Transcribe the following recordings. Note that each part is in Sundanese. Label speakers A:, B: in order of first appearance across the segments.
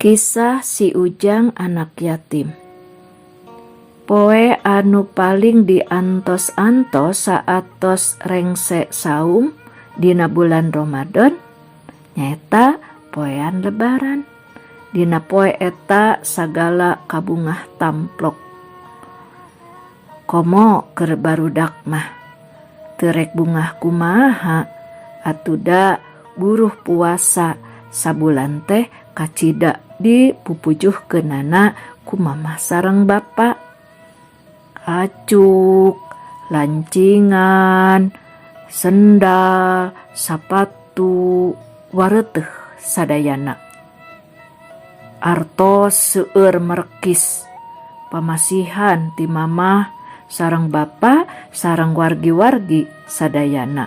A: Kisah si Ujang anak yatim. Poe anu paling diantos-antos saatos rengse saum dina bulan Ramadan nyaeta poean lebaran. Dina poe eta sagala kabungah tamplok. Komo keur barudak mah teu rek bungah kumaha atuda buruh puasa sabulan teh kacida dipupujuhkeunana ku mamah sareng bapa. Acuk, lancingan, sendal, sapatu, wareuteuh sadayana. Artos seueur merkis pamasihan ti mamah sareng bapa sareng wargi-wargi sadayana.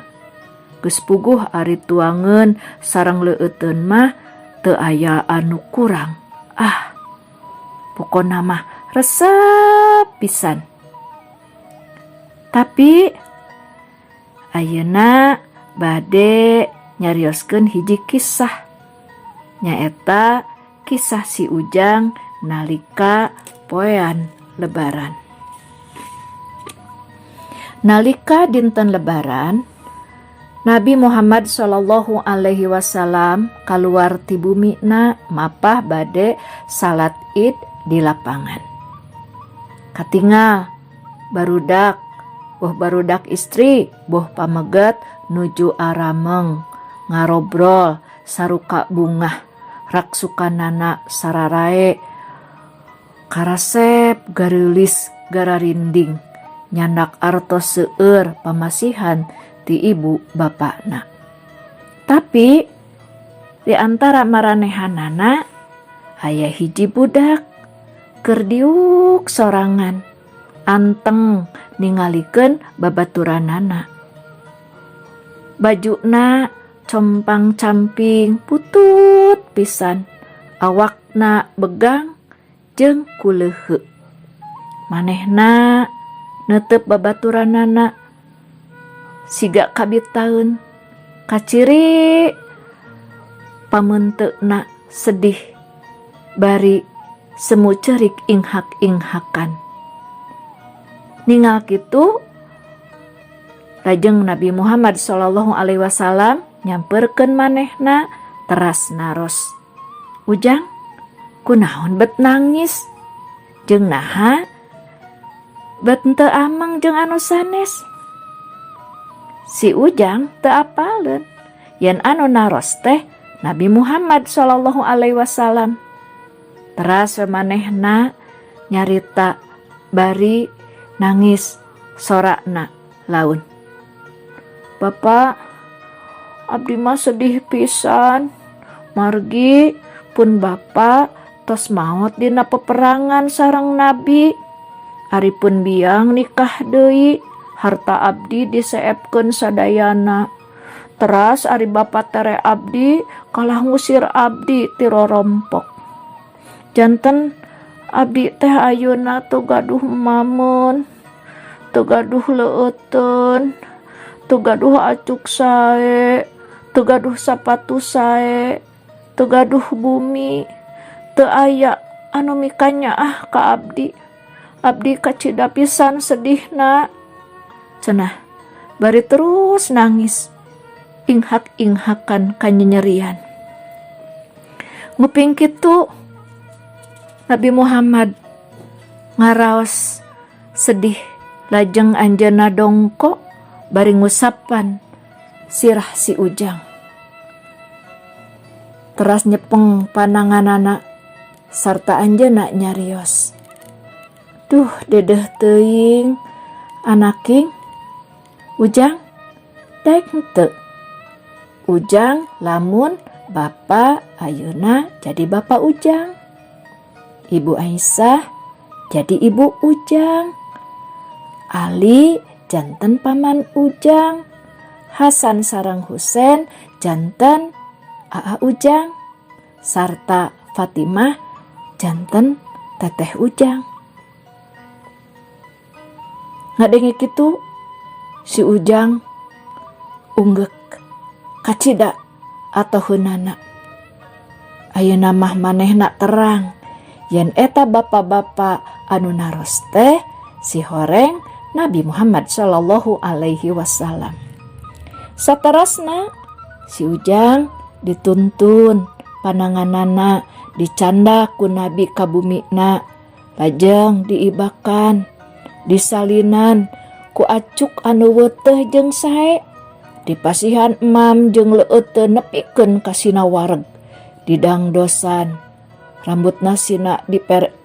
A: Geus puguh ari tuangeun sareng leueuteun mah teu aya anu kurang. Pokona mah resep pisan. Tapi ayeuna bade nyarioskeun hiji kisah. Nyaeta kisah si Ujang nalika poean lebaran. Nalika dinten lebaran, Nabi Muhammad Shallallahu Alaihi Wasallam kaluar ti bumina mapah bade salat Id di lapangan. Katingal barudak, barudak istri, pameget nuju arameng, ngarobrol saruka bungah, raksukanana sararae, karasep garilis gararinding, nyandak artos seueur pamasihan ti ibu bapakna. Tapi di antara maranehanana aya hiji budak keur diuk sorangan anteng ningalikeun babaturanana. Bajuna compang-camping putut pisan, awakna begang jeung kuleuheuk. Manehna neuteup babaturanana siga kabitaeun, kaciri pamenteukna sedih bari semu ceurik inghak-inghakan. Ningal kitu lajeng Nabi Muhammad Shallallahu Alaihi Wasallam nyamperkeun manehna teras naros. Ujang, kunaon bet nangis? Jeung naha bet teu ameng jeung anu sanes? Si Ujang teu apaleun yen anu naros teh Nabi Muhammad Shallallahu Alaihi Wasallam. Teras manehna nyarita bari nangis sorakna laun. Bapak, abdi mah sedih pisan. Margi pun bapak tos maot dina peperangan sareng Nabi. Ari pun biang nikah deui, harta abdi diseepkeun sadayana. Teras ari bapak tere abdi kalah ngusir abdi ti rorompok. Janten abdi teh ayeuna teu gaduh mamun, teu gaduh leueuteun, teu gaduh acuk sae, teu gaduh sapatu sae, teu gaduh bumi, teu aya anu mikanyaah ka abdi. Abdi kacida pisan sedihna. Cenah bari terus nangis, inghak-inghakan kanyerian. Nguping kitu Nabi Muhammad ngaraos sedih, lajeng anjeunna dongko bari ngusapan sirah si Ujang. Teras nyepeng pananganana sarta anjeunna nyarios. Duh dedeh teuing anaking. Ujang daek henteu. Ujang lamun bapa ayeuna jadi bapa Ujang. Ibu Aisyah jadi ibu Ujang. Ali janten paman Ujang. Hasan sareng Husein janten Aa Ujang. Sarta Fatimah janten Teteh Ujang. Ngadenge kitu si Ujang unggek kacida atoheunana. ayeuna mah manehna terang yen eta bapa-bapa anu naros teh si horeng Nabi Muhammad sallallahu alaihi wasallam. Saterasna si Ujang dituntun pananganana dicanda ku Nabi ka bumina, lajeng diibakan disalinan ku acuk anu weuteuh jeung sae, dipasihan emam jeung leueut teu nepikeun ka sina wareg, didangdosan rambutna sina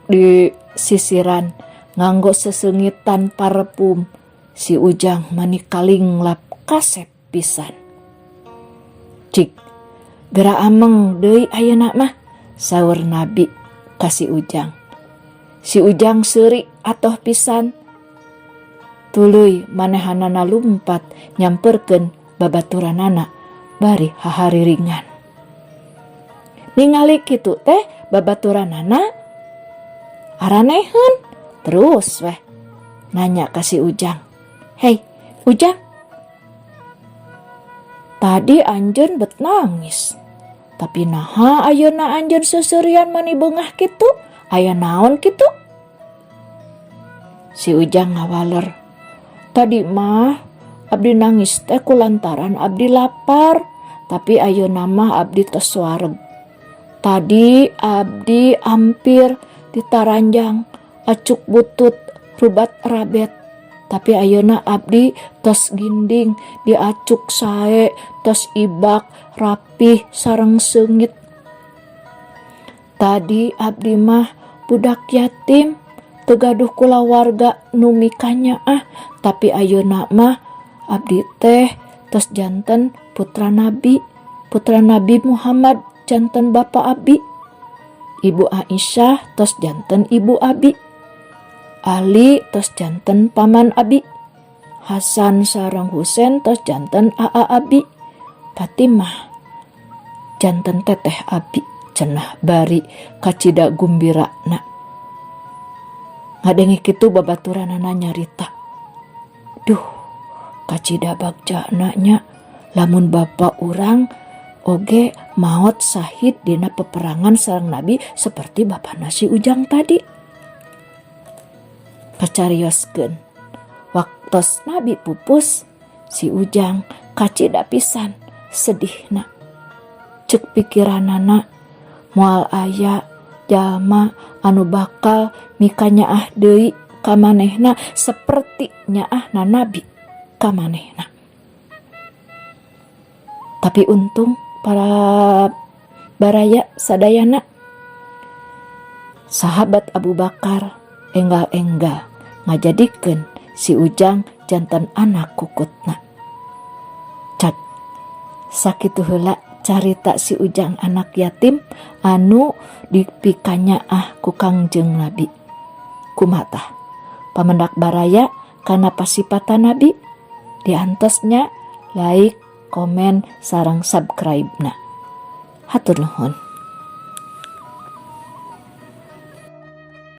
A: disisiran nganggo sesengitan parfum. Si Ujang manikaling lap kasep pisan. Cik, geura ameng deui ayeuna mah, saur Nabi ka si Ujang. Si Ujang seuri atoh pisan. Tuluy manehanana lumpat nyamperkeun babaturanana bari hahariringan. Ningali kitu teh babaturanana araneheun terus weh nanya ka si Ujang. Hei Ujang, tadi anjeun bet nangis. Tapi naha ayeuna anjeun seuseurean mani beungah kitu? Aya naon kitu? Si Ujang ngawaler. Tadi mah abdi nangis teh kulantaran abdi lapar, tapi ayeuna mah abdi tos wareg. Tadi abdi hampir ditaranjang acuk butut rubat rabet, tapi ayeuna abdi tos ginding diacuk sae tos ibak rapih sareng seungit. Tadi abdi mah budak yatim teu gaduh kulawarga nu mikanya tapi ayeuna mah abdi teh tos janten putra Nabi Muhammad, janten bapa abi. Ibu Aisyah tos janten ibu abi. Ali tos janten paman abi. Hasan sareng Husein tos janten aa abi. Fatimah janten teteh abi, cenah bari kacida gumbirana. Ngadenge kitu babaturanana nyarita. Duh, kacida bagjana nya lamun bapa urang oge maot sahid dina peperangan sareng Nabi seperti bapana si Ujang tadi. Kacarioskeun waktos Nabi pupus, si Ujang kacida pisan sedihna. Ceuk pikiranana moal aya jalma anu bakal mikanyaah deui ka manehna seperti nyaahna Nabi ka manehna. Tapi untung para baraya sadayana sahabat Abu Bakar enggal-enggal ngajadikeun si Ujang janten anak kukutna. Cak sakitu heula carita si Ujang anak yatim anu dipikanyaah ku Kangjeng Nabi. Kumaha tah pamendak baraya kana pasipatan Nabi? Diantosnya like, komen, sareng subscribe na. Hatur nuhun.